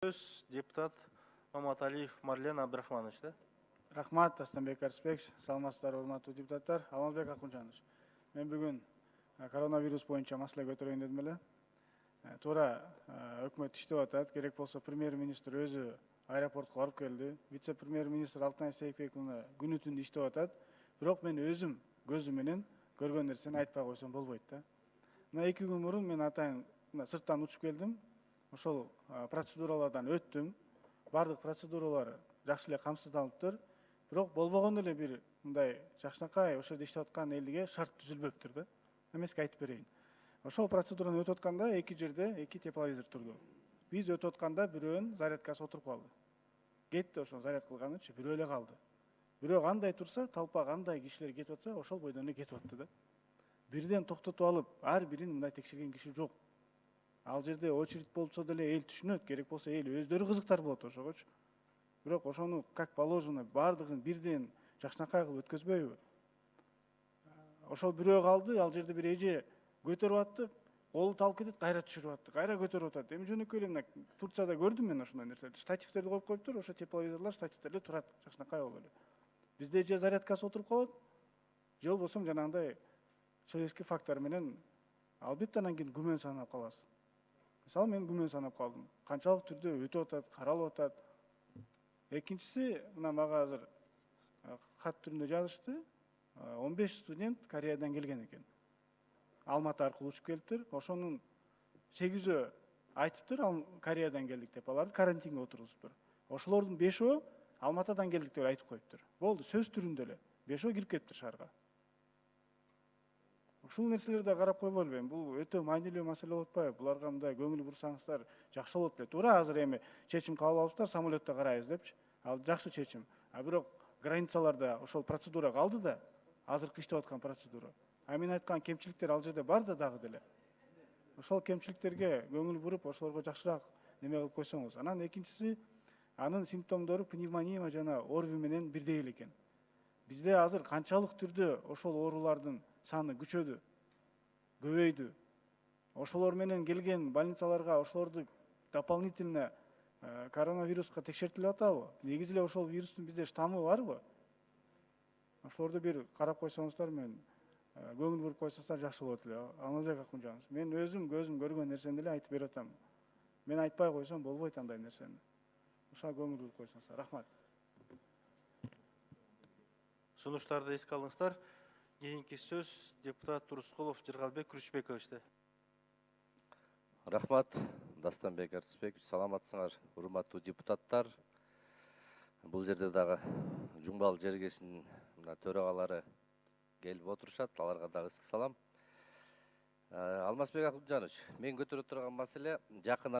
Сөз депутат Маматалиев Марлен Абдрахманович, да? Рахмат, Тастанбек Арыспекович, саламатсыздар, урматтуу депутаттар. Алмазбек Акунжанович, мен бүгүн коронавирус боюнча маселе көтөрөйүн дедим эле. Туура өкмөт иштеп атат. Керек болсо премьер-министр өзү аэропортко барып келди. Вице-премьер-министр Алтынай Сейитбек күнү түнү иштеп атат. Бирок мен өзүм көзүм менен көргөн нерсени айтпай койсом болбойт да. Мына 2 күн мурун мен атайын сырттан учуп келдим. Ошол процедуралардан өттүм. Бардык процедуралар жакшы эле камсыздалыптыр. Бирок болбогон эле бир мындай жакшынакай ошол жерде иштеп аткан элге шарт түзүлбөптүр да. Эмеске айтып берейин. Ошол процедураны өтүп атканда эки жерде эки тепловизор турду. Биз өтүп атканда бирөөнүн зарядкасы отуруп калды. Кетти ошол заряд кылганычы, бирөө эле калды. Бирөө кандай турса, талпа кандай кишилер кетип атса, ошол бойдон эле кетип атты да. Бирден токтотуп алып, ар бирин мындай текшерген киши жок. Ал жерде очередь болсо деле эл түшүнөт, керек болсо эл өздөрү кызыктар болот ошогочу. Бирок ошону как положено бардыгын бирден жакшынакай кылып өткөзбөйбү? Ошол бирөө калды, ал жерде бир эже көтөрүп атты, колу талып кетет, кайра түшүрүп атты, кайра көтөрүп атат. Эми жөнөкөй эле мына Турцияда көрдүм мен ошондой нерселерди. Штативтерди коюп коюптур, ошо тепловизорлор штативтерде турат, жакшынакай болуп эле. Бизде же зарядкасы отуруп калат, же болбосо жанагындай человеческий фактор менен албетте анан кийин күмөн санап каласыз. Мисалы мен күмөн санап калдым. Канчалык түрдө өтүп атат, каралып атат. Экинчиси, мына мага азыр кат түрүндө жазышты. 15 студент Кореядан келген экен. Алматы аркылуу учуп келиптир. Ошонун 8-өө айтыптыр, Кореядан келдик деп, аларды карантинге отургузуптур. Ошолордун 5-өө Алматыдан келдик деп айтып коюптур. Болду, сөз түрүндө эле 5-өө кирип кетиптир шаарга. Ушул нерселерди карап койбойлу эми. Бул өтө маанилүү маселе болуп атпайбы? Буларга мындай көңүл бурсаңыздар жакшы болот эле. Туура азыр эми чечим кабыл алыптыр, самолетто карайбыз депчи. Ал жакшы чечим. Бирок границаларда ошол процедура калды да, азыркы иштеп аткан процедура. Мен айткан кемчиликтер ал жерде бар да дагы деле. Ошол кемчиликтерге көңүл буруп, ошолорго жакшыраак неме кылып койсоңуз. Анан экинчиси, анын симптомдору пневмония жана ОРВИ менен бирдей эле экен. Бизде азыр канчалык түрдө ошол оорулардын саны күчөдү, көбөйдү. Ошолор менен келген больницаларга ошолорду дополнительно коронавируска текшертилип атабы? Негизи эле ошол вирустун бизде штаммы барбы? Ошолорду бир карап койсоңуздар, мен көңүл буруп койсоңуздар жакшы болот эле. Алмазбек Акунжанович, мен өзүм көзүм көргөн нерсени эле айтып берип атам. Мен айтпай койсом болбойт андай нерсени. Ошого көңүл буруп койсоңуздар. Рахмат. Сунуштарды эске алыңыздар. Кийинки сөз депутат Турускулов Жыргалбек Күрүчбековичте. Рахмат, Дастанбек Арыспекович, саламатсыңар, урматтуу депутаттар. Бул жерде дагы Жумбал жергесинин төрагалары келип отурушат, аларга дагы ысык салам. Алмазбек Акунжанович, мен көтөрүп турган маселе жакын